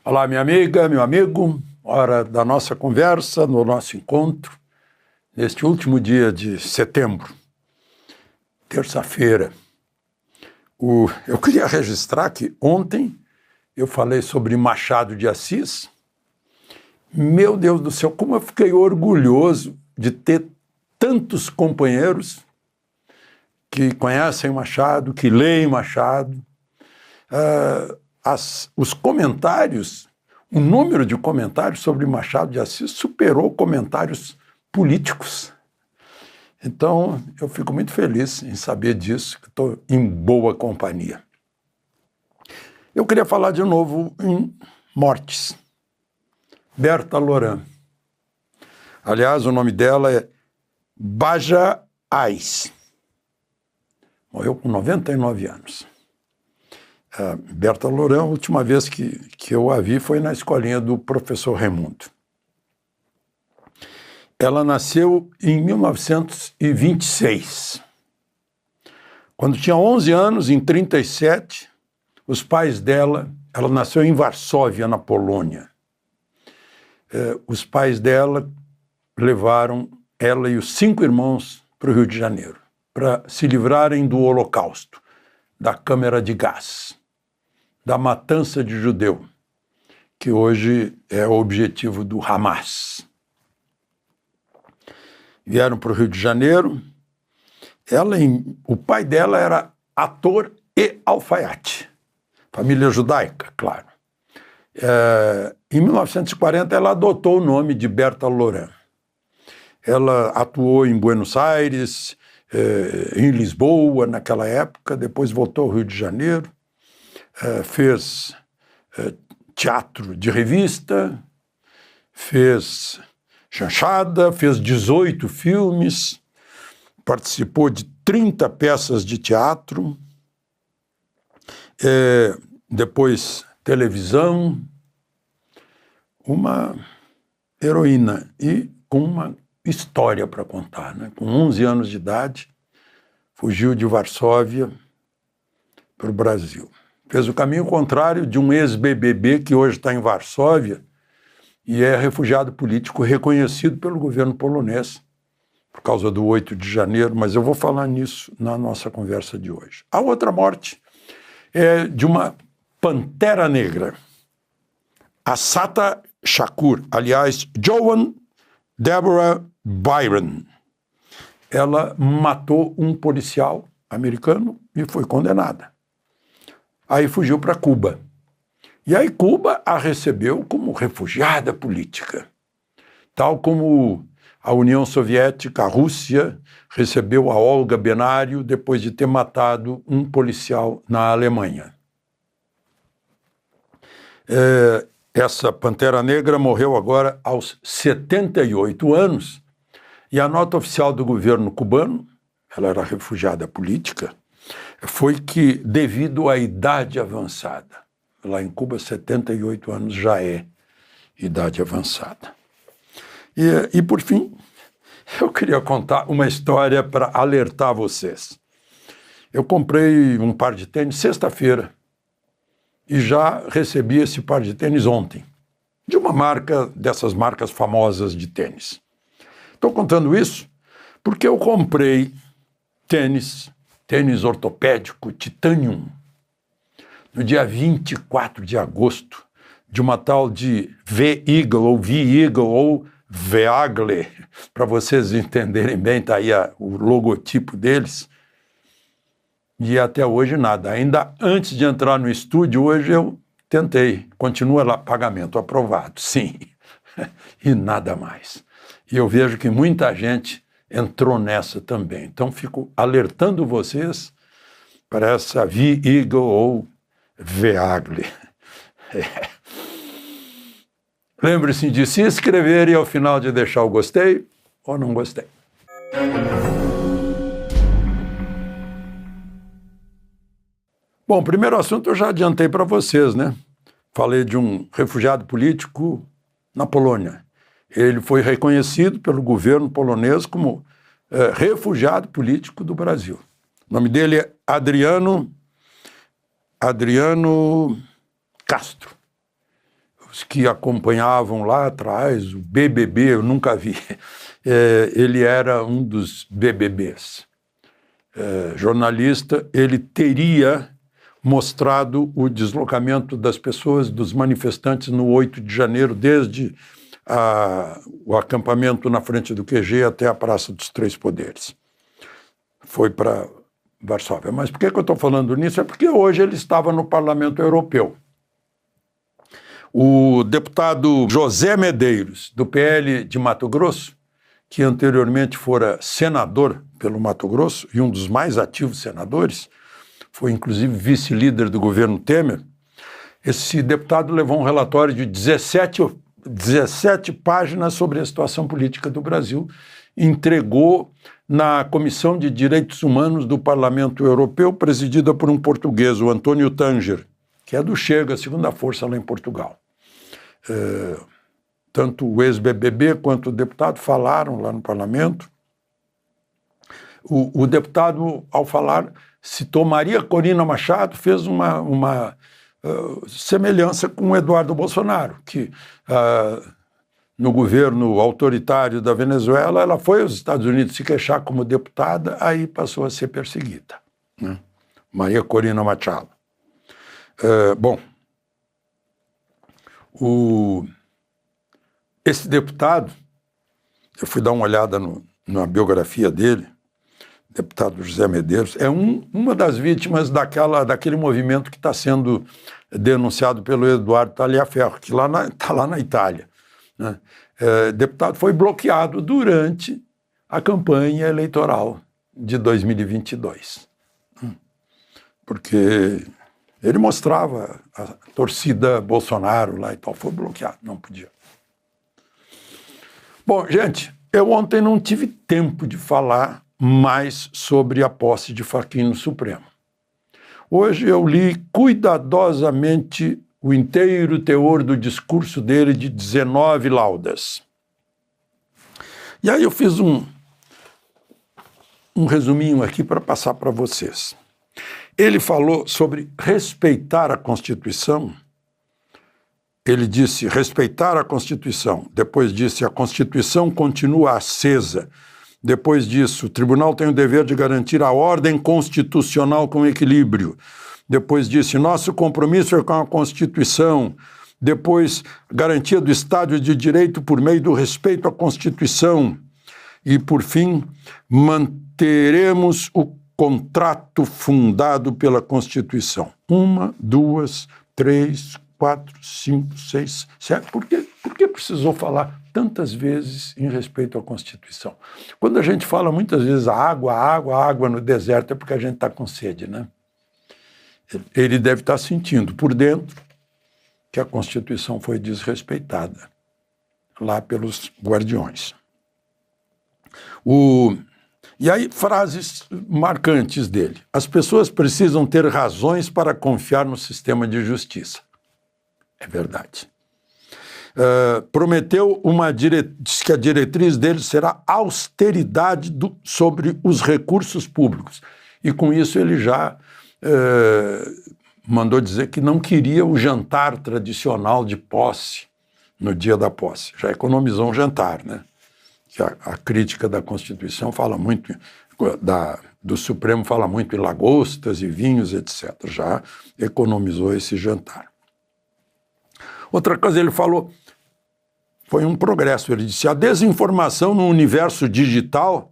Olá, minha amiga, meu amigo, hora da nossa conversa, no nosso encontro, neste último dia de setembro, terça-feira. Eu queria registrar que ontem eu falei sobre Machado de Assis. Meu Deus do céu, como eu fiquei orgulhoso de ter tantos companheiros que conhecem Machado, que leem Machado. Os comentários, o número de comentários sobre Machado de Assis superou comentários políticos. Então, eu fico muito feliz em saber disso, que estou em boa companhia. Eu queria falar de novo em mortes. Berta Loran. Aliás, o nome dela é Baja Ais. Morreu com 99 anos. Berta Loran, a última vez que eu a vi foi na escolinha do professor Raimundo. Ela nasceu em 1926. Quando tinha 11 anos, em 1937, os pais dela, ela nasceu em Varsóvia, na Polônia. Os pais dela levaram ela e os 5 irmãos para o Rio de Janeiro, para se livrarem do Holocausto, da câmara de gás, da matança de judeu, que hoje é o objetivo do Hamas. Vieram para o Rio de Janeiro. O pai dela era ator e alfaiate. Família judaica, claro. Em 1940, ela adotou o nome de Berta Loran. Ela atuou em Buenos Aires, em Lisboa, naquela época, depois voltou ao Rio de Janeiro, fez teatro de revista, fez chanchada, fez 18 filmes, participou de 30 peças de teatro, depois televisão, uma heroína e com uma história para contar, né? Com 11 anos de idade, fugiu de Varsóvia para o Brasil. Fez o caminho contrário de um ex-BBB que hoje está em Varsóvia e é refugiado político reconhecido pelo governo polonês por causa do 8 de janeiro, mas eu vou falar nisso na nossa conversa de hoje. A outra morte é de uma pantera negra, Assata Shakur, aliás, Joan Deborah Byron. Ela matou um policial americano e foi condenada. Aí fugiu para Cuba. E aí Cuba a recebeu como refugiada política, tal como a União Soviética, a Rússia, recebeu a Olga Benário depois de ter matado um policial na Alemanha. Essa Pantera Negra morreu agora aos 78 anos e a nota oficial do governo cubano, ela era refugiada política, foi que, devido à idade avançada, lá em Cuba, 78 anos já é idade avançada. E por fim, eu queria contar uma história para alertar vocês. Eu comprei um par de tênis sexta-feira e já recebi esse par de tênis ontem, de uma marca, dessas marcas famosas de tênis. Estou contando isso porque eu comprei tênis ortopédico Titanium, no dia 24 de agosto, de uma tal de V-Eagle ou V-Eagle ou Veagle, para vocês entenderem bem, está aí o logotipo deles. E até hoje nada. Ainda antes de entrar no estúdio, hoje eu tentei. Continua lá, pagamento aprovado, sim. E nada mais. E eu vejo que muita gente entrou nessa também. Então, fico alertando vocês para essa V-Eagle ou Veagle. Lembre-se de se inscrever e ao final de deixar o gostei ou não gostei. Bom, primeiro assunto eu já adiantei para vocês, né? Falei de um refugiado político na Polônia. Ele foi reconhecido pelo governo polonês como refugiado político do Brasil. O nome dele é Adriano Castro. os que acompanhavam lá atrás, o BBB, eu nunca vi, ele era um dos BBBs. Jornalista, ele teria mostrado o deslocamento das pessoas, dos manifestantes no 8 de janeiro, desde o acampamento na frente do QG até a Praça dos Três Poderes. Foi para Varsóvia. Mas por que eu estou falando nisso? É porque hoje ele estava no Parlamento Europeu. O deputado José Medeiros, do PL de Mato Grosso, que anteriormente fora senador pelo Mato Grosso e um dos mais ativos senadores, foi inclusive vice-líder do governo Temer, esse deputado levou um relatório de 17 páginas sobre a situação política do Brasil, entregou na Comissão de Direitos Humanos do Parlamento Europeu, presidida por um português, o Antônio Tanger, que é do Chega, a segunda força lá em Portugal. Tanto o ex-BBB quanto o deputado falaram lá no parlamento. O deputado, ao falar, citou Maria Corina Machado, fez uma semelhança com o Eduardo Bolsonaro, que no governo autoritário da Venezuela, ela foi aos Estados Unidos se queixar como deputada, aí passou a ser perseguida, né? Maria Corina Machado. Bom, esse deputado, eu fui dar uma olhada na biografia dele, deputado José Medeiros, é uma das vítimas daquele movimento que está sendo denunciado pelo Eduardo Taliaferro, que está lá na Itália, né? Deputado foi bloqueado durante a campanha eleitoral de 2022, porque ele mostrava a torcida Bolsonaro lá e tal, foi bloqueado, não podia. Bom, gente, eu ontem não tive tempo de falar mais sobre a posse de Fachin no Supremo. Hoje eu li cuidadosamente o inteiro teor do discurso dele de 19 laudas. E aí eu fiz um resuminho aqui para passar para vocês. Ele falou sobre respeitar a Constituição. Ele disse respeitar a Constituição. Depois disse a Constituição continua acesa. Depois disso, o tribunal tem o dever de garantir a ordem constitucional com equilíbrio. Depois disse, nosso compromisso é com a Constituição. Depois, garantia do Estado de Direito por meio do respeito à Constituição. E, por fim, manteremos o contrato fundado pela Constituição. 1, 2, 3, 4, 5, 6, 7. Por que precisou falar tantas vezes em respeito à Constituição? Quando a gente fala muitas vezes água no deserto, é porque a gente está com sede, né? Ele deve estar sentindo por dentro que a Constituição foi desrespeitada lá pelos guardiões. E aí, frases marcantes dele. As pessoas precisam ter razões para confiar no sistema de justiça. É verdade. Prometeu diz que a diretriz dele será austeridade sobre os recursos públicos. E com isso ele já mandou dizer que não queria o jantar tradicional de posse no dia da posse. Já economizou um jantar, né? Que a crítica da Constituição fala muito, do Supremo fala muito em lagostas e vinhos, etc. Já economizou esse jantar. Outra coisa ele falou, foi um progresso, ele disse, a desinformação no universo digital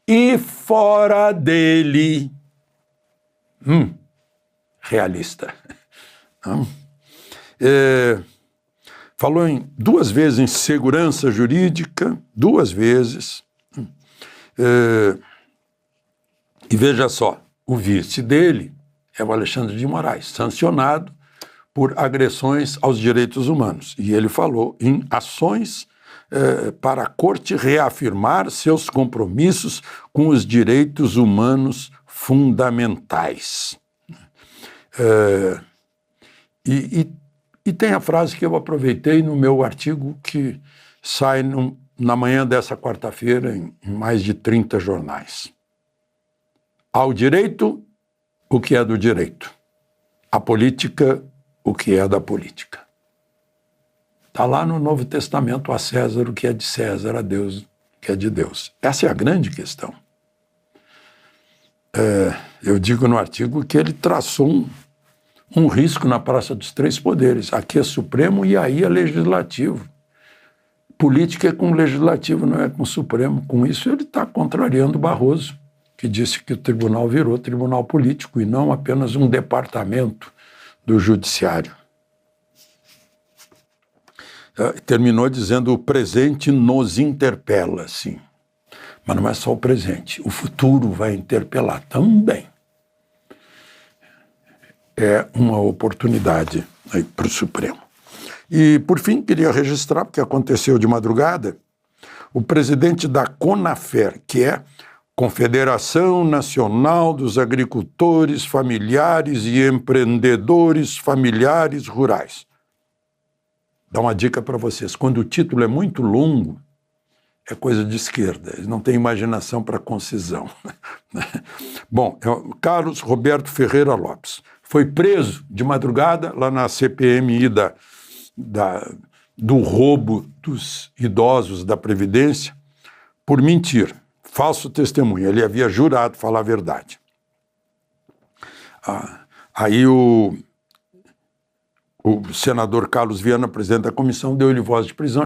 e fora dele. Realista. Falou 2 vezes em segurança jurídica, 2 vezes. E veja só, o vice dele é o Alexandre de Moraes, sancionado por agressões aos direitos humanos. E ele falou em ações para a Corte reafirmar seus compromissos com os direitos humanos fundamentais. E tem a frase que eu aproveitei no meu artigo que sai na manhã dessa quarta-feira em mais de 30 jornais. Ao direito, o que é do direito. À política, o que é da política. Está lá no Novo Testamento: a César o que é de César, a Deus o que é de Deus. Essa é a grande questão. Eu digo no artigo que ele traçou um risco na Praça dos Três Poderes. Aqui é Supremo e aí é Legislativo. Política é com o Legislativo, não é com o Supremo. Com isso ele está contrariando Barroso, que disse que o tribunal virou tribunal político e não apenas um departamento do Judiciário. Terminou dizendo: o presente nos interpela, sim. Mas não é só o presente, o futuro vai interpelar também. É uma oportunidade para o Supremo. E, por fim, queria registrar, porque aconteceu de madrugada, o presidente da CONAFER, que é Confederação Nacional dos Agricultores Familiares e Empreendedores Familiares Rurais. Dá uma dica para vocês: quando o título é muito longo, é coisa de esquerda, eles não têm imaginação para concisão. Bom, Carlos Roberto Ferreira Lopes foi preso de madrugada lá na CPMI do roubo dos idosos da Previdência por mentir, falso testemunho. Ele havia jurado falar a verdade. Aí o senador Carlos Viana, presidente da comissão, deu-lhe voz de prisão.